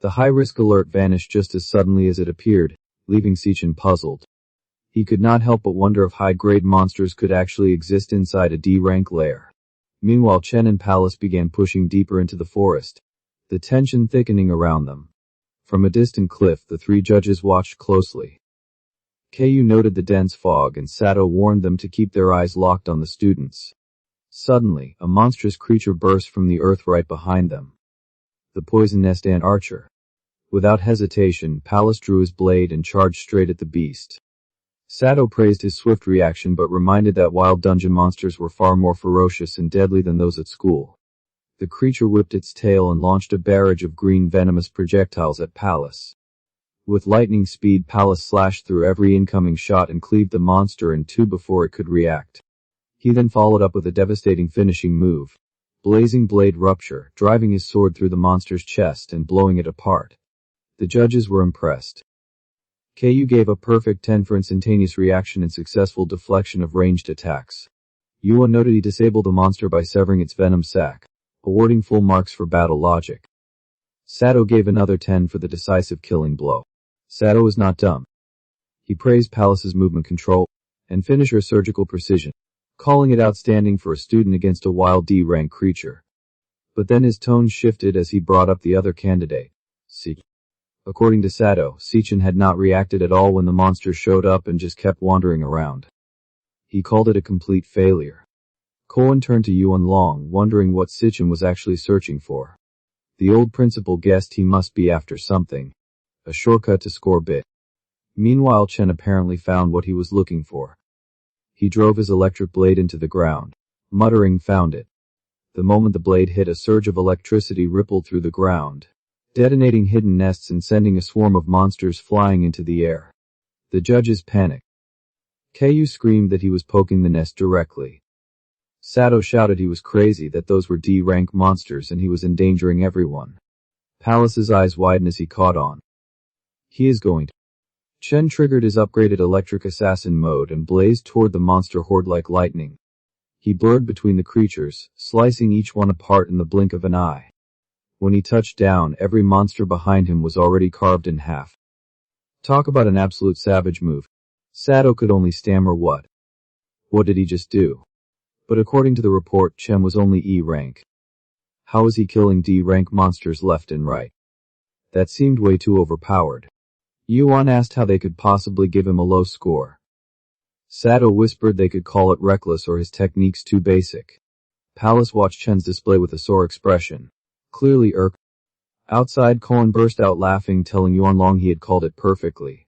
The high-risk alert vanished just as suddenly as it appeared, leaving Si Chen puzzled. He could not help but wonder if high-grade monsters could actually exist inside a D-rank lair. Meanwhile, Chen and Palace began pushing deeper into the forest, the tension thickening around them. From a distant cliff, the three judges watched closely. Ku noted the dense fog, and Sato warned them to keep their eyes locked on the students. Suddenly, a monstrous creature burst from the earth right behind them. The poison-nest ant archer. Without hesitation, Palace drew his blade and charged straight at the beast. Sato praised his swift reaction but reminded that wild dungeon monsters were far more ferocious and deadly than those at school. The creature whipped its tail and launched a barrage of green venomous projectiles at Palace. With lightning speed, Palace slashed through every incoming shot and cleaved the monster in two before it could react. He then followed up with a devastating finishing move, Blazing Blade Rupture, driving his sword through the monster's chest and blowing it apart. The judges were impressed. Ku gave a perfect 10 for instantaneous reaction and successful deflection of ranged attacks. Yuan noted he disabled the monster by severing its venom sac, awarding full marks for battle logic. Sato gave another 10 for the decisive killing blow. Sato was not dumb. He praised Palace's movement control and finisher's surgical precision, calling it outstanding for a student against a wild D-rank creature. But then his tone shifted as he brought up the other candidate, Si Chen. According to Sato, Si Chen had not reacted at all when the monster showed up and just kept wandering around. He called it a complete failure. Cohen turned to Yuan Long, wondering what Si Chen was actually searching for. The old principal guessed he must be after something. A shortcut to score bit. Meanwhile, Chen apparently found what he was looking for. He drove his electric blade into the ground, muttering, "Found it." The moment the blade hit, a surge of electricity rippled through the ground, detonating hidden nests and sending a swarm of monsters flying into the air. The judges panicked. Ku screamed that he was poking the nest directly. Sato shouted he was crazy, that those were D-rank monsters and he was endangering everyone. Palace's eyes widened as he caught on. He is going to. Chen triggered his upgraded electric assassin mode and blazed toward the monster horde like lightning. He blurred between the creatures, slicing each one apart in the blink of an eye. When he touched down, every monster behind him was already carved in half. Talk about an absolute savage move. Sato could only stammer what. What did he just do? But according to the report, Chen was only E rank. How was he killing D rank monsters left and right? That seemed way too overpowered. Yuan asked how they could possibly give him a low score. Sato whispered they could call it reckless or his techniques too basic. Palace watched Chen's display with a sore expression, clearly irked. Outside, Cohen burst out laughing, telling Yuan Long he had called it perfectly.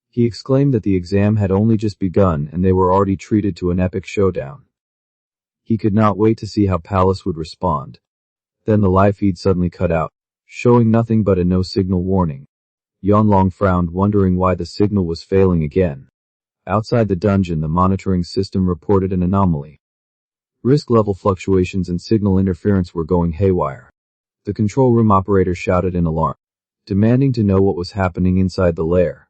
He exclaimed that the exam had only just begun and they were already treated to an epic showdown. He could not wait to see how Palace would respond. Then the live feed suddenly cut out, showing nothing but a no-signal warning. Yuan Long frowned, wondering why the signal was failing again. Outside the dungeon, the monitoring system reported an anomaly. Risk level fluctuations and signal interference were going haywire. The control room operator shouted in alarm, demanding to know what was happening inside the lair.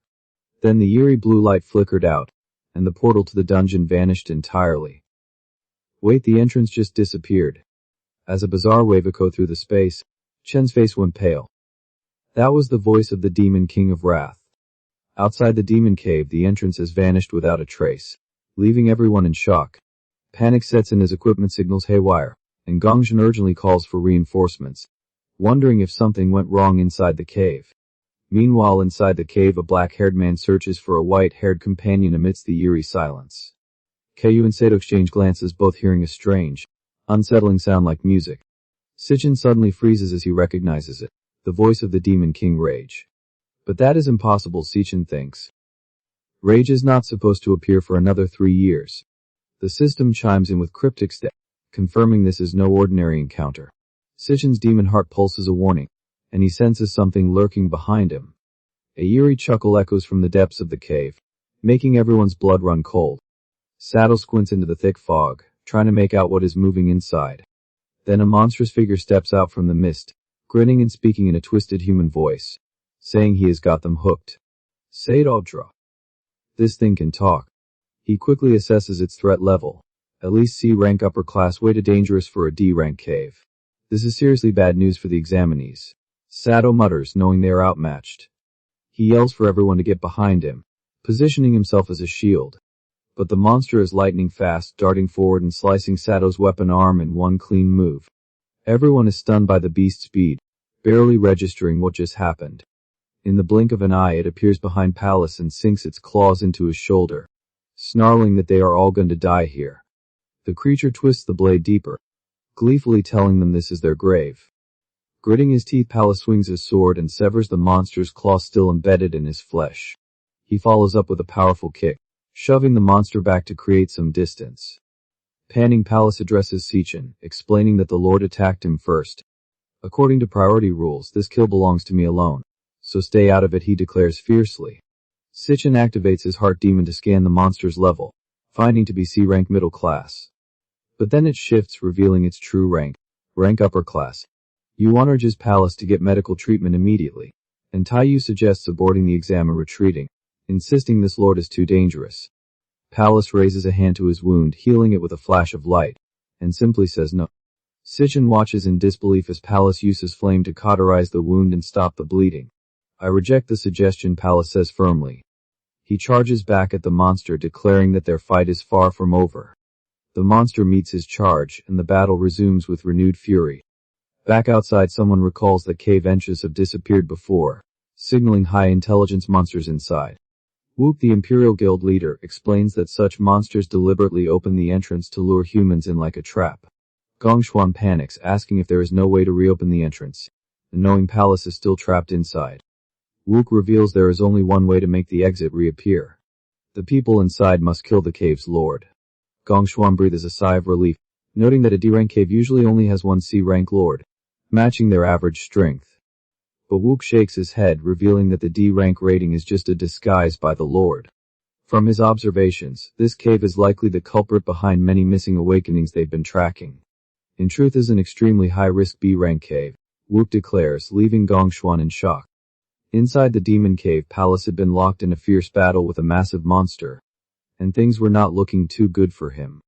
Then the eerie blue light flickered out, and the portal to the dungeon vanished entirely. Wait, the entrance just disappeared. As a bizarre wave echoed through the space, Chen's face went pale. That was the voice of the Demon King of Wrath. Outside the demon cave, the entrance has vanished without a trace, leaving everyone in shock. Panic sets in as equipment signals haywire, and Gong Cheng urgently calls for reinforcements, wondering if something went wrong inside the cave. Meanwhile, inside the cave, a black-haired man searches for a white-haired companion amidst the eerie silence. Ku and Sato exchange glances, both hearing a strange, unsettling sound like music. Si Chen suddenly freezes as he recognizes it, the voice of the Demon King Rage. But that is impossible, Si Chen thinks. Rage is not supposed to appear for another 3 years. The system chimes in with cryptic steps, confirming this is no ordinary encounter. Si Chen's demon heart pulses a warning, and he senses something lurking behind him. A eerie chuckle echoes from the depths of the cave, making everyone's blood run cold. Sato squints into the thick fog, trying to make out what is moving inside. Then a monstrous figure steps out from the mist, grinning and speaking in a twisted human voice, saying he has got them hooked. Say it all, draw. This thing can talk. He quickly assesses its threat level. At least C rank upper class, way too dangerous for a D rank cave. This is seriously bad news for the examinees. Sato mutters, knowing they are outmatched. He yells for everyone to get behind him, positioning himself as a shield. But the monster is lightning fast, darting forward and slicing Sato's weapon arm in one clean move. Everyone is stunned by the beast's speed, barely registering what just happened. In the blink of an eye, it appears behind Palace and sinks its claws into his shoulder, snarling that they are all going to die here. The creature twists the blade deeper, gleefully telling them this is their grave. Gritting his teeth, Palace swings his sword and severs the monster's claw still embedded in his flesh. He follows up with a powerful kick, shoving the monster back to create some distance. Panning, Palace addresses Si Chen, explaining that the Lord attacked him first. According to priority rules, this kill belongs to me alone, so stay out of it, he declares fiercely. Si Chen activates his heart demon to scan the monster's level, finding to be C-rank middle class. But then it shifts, revealing its true rank upper class. Yuan urges Palace to get medical treatment immediately, and Taiyu suggests aborting the exam and retreating, insisting this lord is too dangerous. Palace raises a hand to his wound, healing it with a flash of light, and simply says no. Si Chen watches in disbelief as Palace uses flame to cauterize the wound and stop the bleeding. I reject the suggestion, Palace says firmly. He charges back at the monster, declaring that their fight is far from over. The monster meets his charge, and the battle resumes with renewed fury. Back outside, someone recalls that cave entrances have disappeared before, signaling high intelligence monsters inside. Whoop, the Imperial Guild leader, explains that such monsters deliberately open the entrance to lure humans in like a trap. Gong Cheng panics, asking if there is no way to reopen the entrance, and knowing Palace is still trapped inside. Wook reveals there is only one way to make the exit reappear. The people inside must kill the cave's lord. Gong Cheng breathes a sigh of relief, noting that a D-rank cave usually only has one C-rank lord, matching their average strength. But Wook shakes his head, revealing that the D-rank rating is just a disguise by the lord. From his observations, this cave is likely the culprit behind many missing awakenings they've been tracking. In truth, is an extremely high-risk B-rank cave, Wook declares, leaving Gong Cheng in shock. Inside the demon cave, Palace had been locked in a fierce battle with a massive monster, and things were not looking too good for him.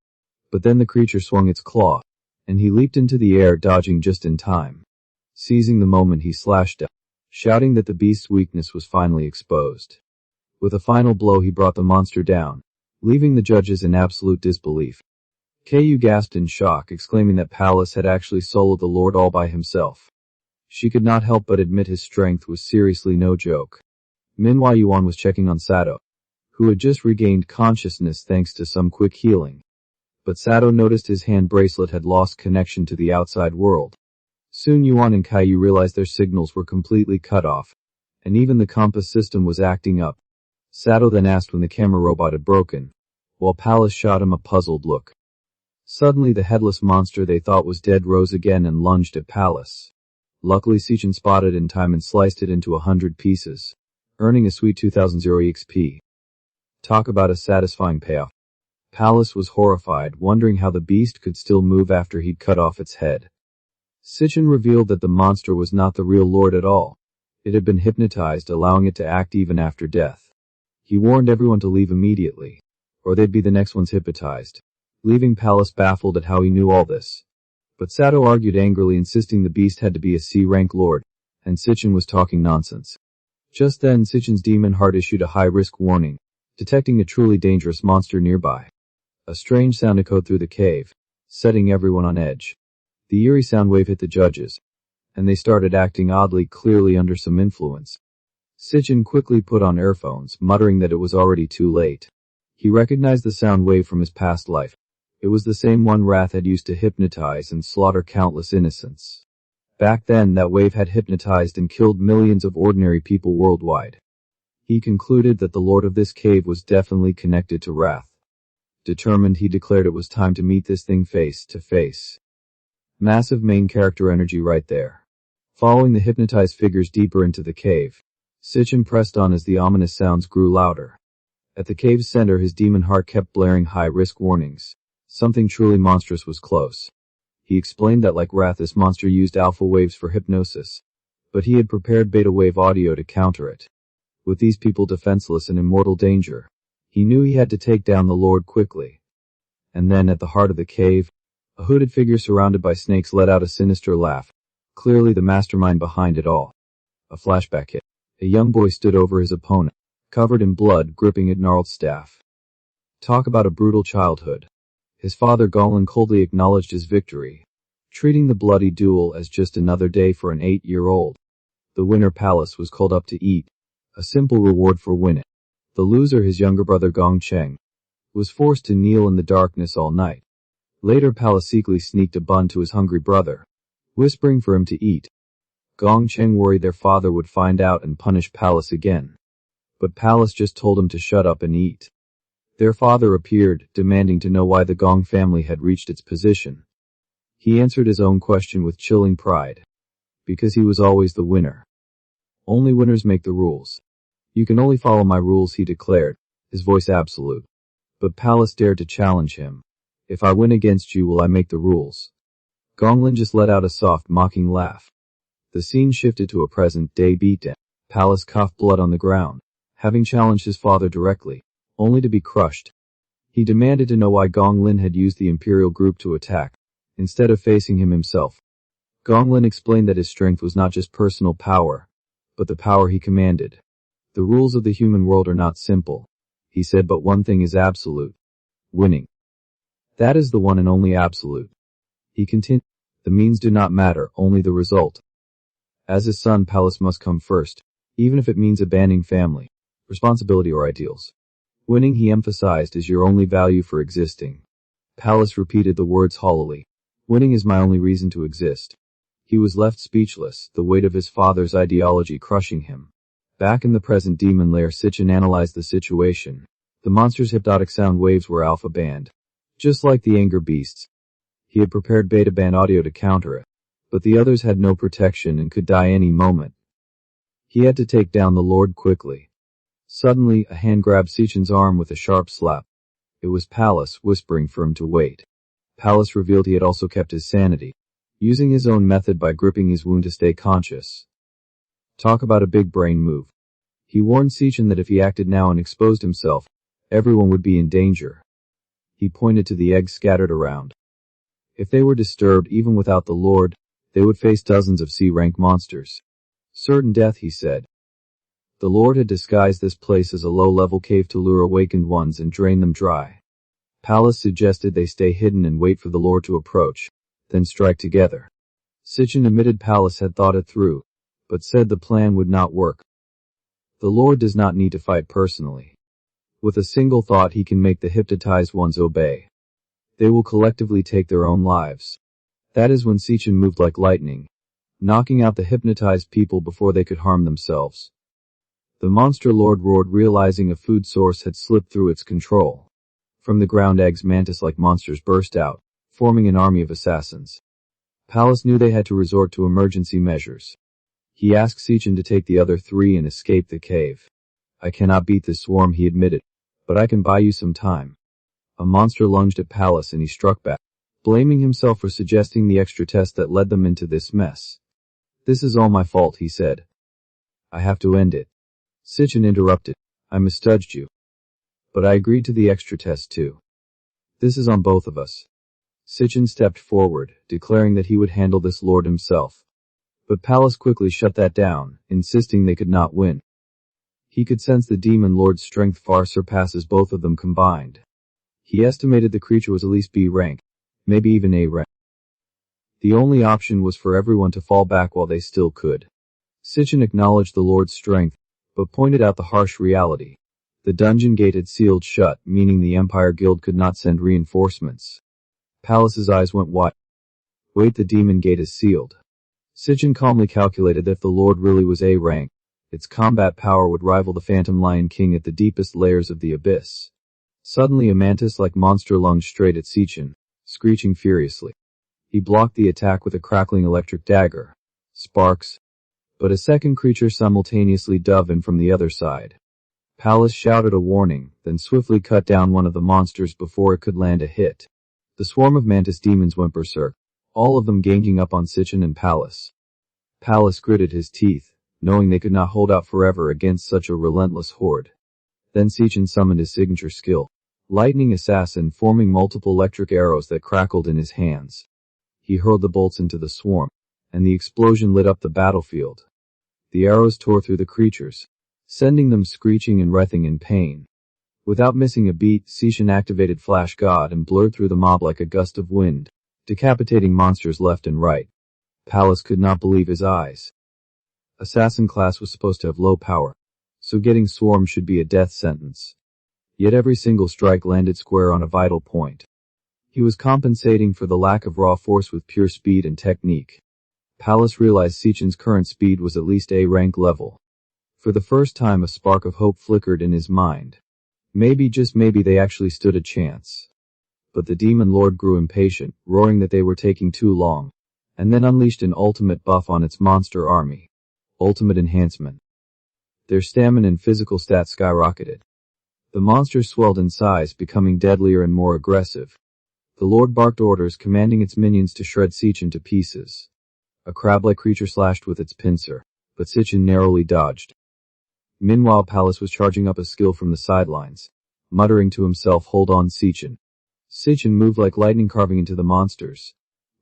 But then the creature swung its claw, and he leaped into the air, dodging just in time. Seizing the moment, he slashed out, shouting that the beast's weakness was finally exposed. With a final blow, he brought the monster down, leaving the judges in absolute disbelief. Ku gasped in shock, exclaiming that Palace had actually soloed the lord all by himself. She could not help but admit his strength was seriously no joke. Meanwhile, Yuan was checking on Sato, who had just regained consciousness thanks to some quick healing. But Sato noticed his hand bracelet had lost connection to the outside world. Soon Yuan and Caillou realized their signals were completely cut off, and even the compass system was acting up. Sato then asked when the camera robot had broken, while Palace shot him a puzzled look. Suddenly the headless monster they thought was dead rose again and lunged at Palace. Luckily, Si Chen spotted in time and sliced it into 100 pieces, earning a sweet 2000 EXP. Talk about a satisfying payoff. Palace was horrified, wondering how the beast could still move after he'd cut off its head. Si Chen revealed that the monster was not the real lord at all. It had been hypnotized, allowing it to act even after death. He warned everyone to leave immediately, or they'd be the next ones hypnotized, leaving Palace baffled at how he knew all this. But Sato argued angrily, insisting the beast had to be a C-rank lord, and Si Chen was talking nonsense. Just then, Si Chen's demon heart issued a high-risk warning, detecting a truly dangerous monster nearby. A strange sound echoed through the cave, setting everyone on edge. The eerie sound wave hit the judges, and they started acting oddly, clearly under some influence. Si Chen quickly put on earphones, muttering that it was already too late. He recognized the sound wave from his past life. It was the same one Wrath had used to hypnotize and slaughter countless innocents. Back then, that wave had hypnotized and killed millions of ordinary people worldwide. He concluded that the lord of this cave was definitely connected to Wrath. Determined, he declared it was time to meet this thing face to face. Massive main character energy right there. Following the hypnotized figures deeper into the cave, Si Chen pressed on as the ominous sounds grew louder. At the cave's center, his demon heart kept blaring high-risk warnings. Something truly monstrous was close. He explained that like Wrath, this monster used alpha waves for hypnosis, but he had prepared beta wave audio to counter it. With these people defenseless and in mortal danger, he knew he had to take down the lord quickly. And then, at the heart of the cave, a hooded figure surrounded by snakes let out a sinister laugh, clearly the mastermind behind it all. A flashback hit. A young boy stood over his opponent, covered in blood, gripping a gnarled staff. Talk about a brutal childhood. His father Gonglin coldly acknowledged his victory, treating the bloody duel as just another day for an 8-year-old. The winner Palace was called up to eat, a simple reward for winning. The loser, his younger brother Gong Cheng, was forced to kneel in the darkness all night. Later Palace secretly sneaked a bun to his hungry brother, whispering for him to eat. Gong Cheng worried their father would find out and punish Palace again. But Palace just told him to shut up and eat. Their father appeared, demanding to know why the Gong family had reached its position. He answered his own question with chilling pride. Because he was always the winner. Only winners make the rules. You can only follow my rules, he declared, his voice absolute. But Palace dared to challenge him. If I win against you, will I make the rules? Gonglin just let out a soft, mocking laugh. The scene shifted to a present-day beatdown. Palace coughed blood on the ground, having challenged his father directly, only to be crushed. He demanded to know why Gonglin had used the Imperial group to attack, instead of facing him himself. Gonglin explained that his strength was not just personal power, but the power he commanded. The rules of the human world are not simple, he said, but one thing is absolute. Winning. That is the one and only absolute. He continued, the means do not matter, only the result. As his son, Palace must come first, even if it means abandoning family, responsibility or ideals. Winning, he emphasized, is your only value for existing. Palace repeated the words hollowly. Winning is my only reason to exist. He was left speechless, the weight of his father's ideology crushing him. Back in the present demon lair, Si Chen analyzed the situation. The monster's hypnotic sound waves were alpha band, just like the anger beasts. He had prepared beta band audio to counter it, but the others had no protection and could die any moment. He had to take down the Lord quickly. Suddenly, a hand grabbed Si Chen's arm with a sharp slap. It was Palace, whispering for him to wait. Palace revealed he had also kept his sanity, using his own method by gripping his wound to stay conscious. Talk about a big brain move. He warned Si Chen that if he acted now and exposed himself, everyone would be in danger. He pointed to the eggs scattered around. If they were disturbed even without the Lord, they would face dozens of C-rank monsters. Certain death, he said. The Lord had disguised this place as a low-level cave to lure awakened ones and drain them dry. Palace suggested they stay hidden and wait for the Lord to approach, then strike together. Si Chen admitted Palace had thought it through, but said the plan would not work. The Lord does not need to fight personally. With a single thought he can make the hypnotized ones obey. They will collectively take their own lives. That is when Si Chen moved like lightning, knocking out the hypnotized people before they could harm themselves. The monster lord roared, realizing a food source had slipped through its control. From the ground, eggs mantis-like monsters burst out, forming an army of assassins. Palace knew they had to resort to emergency measures. He asked Si Chen to take the other 3 and escape the cave. I cannot beat this swarm, he admitted, but I can buy you some time. A monster lunged at Palace and he struck back, blaming himself for suggesting the extra test that led them into this mess. This is all my fault, he said. I have to end it. Si Chen interrupted. I misjudged you. But I agreed to the extra test too. This is on both of us. Si Chen stepped forward, declaring that he would handle this lord himself. But Palace quickly shut that down, insisting they could not win. He could sense the demon lord's strength far surpasses both of them combined. He estimated the creature was at least B rank, maybe even A rank. The only option was for everyone to fall back while they still could. Si Chen acknowledged the lord's strength, but pointed out the harsh reality. The dungeon gate had sealed shut, meaning the Empire Guild could not send reinforcements. Palace's eyes went wide. Wait, the demon gate is sealed. Si Chen calmly calculated that if the Lord really was A rank, its combat power would rival the Phantom Lion King at the deepest layers of the abyss. Suddenly a mantis-like monster lunged straight at Si Chen, screeching furiously. He blocked the attack with a crackling electric dagger. Sparks. But a second creature simultaneously dove in from the other side. Palace shouted a warning, then swiftly cut down one of the monsters before it could land a hit. The swarm of mantis demons went berserk, all of them ganging up on Si Chen and Palace. Palace gritted his teeth, knowing they could not hold out forever against such a relentless horde. Then Si Chen summoned his signature skill, Lightning Assassin, forming multiple electric arrows that crackled in his hands. He hurled the bolts into the swarm, and the explosion lit up the battlefield. The arrows tore through the creatures, sending them screeching and writhing in pain. Without missing a beat, Si Chen activated Flash God and blurred through the mob like a gust of wind, decapitating monsters left and right. Palace could not believe his eyes. Assassin class was supposed to have low power, so getting swarmed should be a death sentence. Yet every single strike landed square on a vital point. He was compensating for the lack of raw force with pure speed and technique. Palace realized Si Chen's current speed was at least A-rank level. For the first time a spark of hope flickered in his mind. Maybe, just maybe, they actually stood a chance. But the Demon Lord grew impatient, roaring that they were taking too long, and then unleashed an ultimate buff on its monster army. Ultimate enhancement. Their stamina and physical stats skyrocketed. The monsters swelled in size, becoming deadlier and more aggressive. The Lord barked orders, commanding its minions to shred Si Chen to pieces. A crab-like creature slashed with its pincer, but Si Chen narrowly dodged. Meanwhile, Palace was charging up a skill from the sidelines, muttering to himself, "Hold on, Si Chen." Si Chen moved like lightning, carving into the monsters.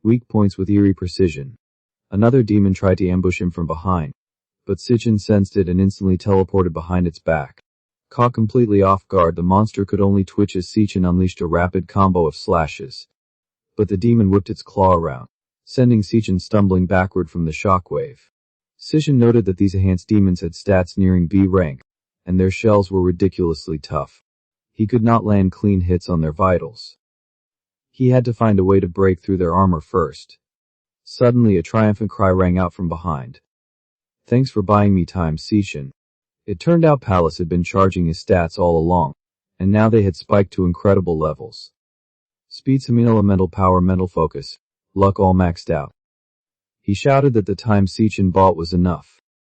Weak points with eerie precision. Another demon tried to ambush him from behind, but Si Chen sensed it and instantly teleported behind its back. Caught completely off guard, the monster could only twitch as Si Chen unleashed a rapid combo of slashes. But the demon whipped its claw around, sending Si Chen stumbling backward from the shockwave. Si Chen noted that these enhanced demons had stats nearing B rank, and their shells were ridiculously tough. He could not land clean hits on their vitals. He had to find a way to break through their armor first. Suddenly a triumphant cry rang out from behind. "Thanks for buying me time, Si Chen." It turned out Palace had been charging his stats all along, and now they had spiked to incredible levels. Speed, summon, elemental power, mental focus, luck all maxed out. He shouted that the time Si Chen bought was enough.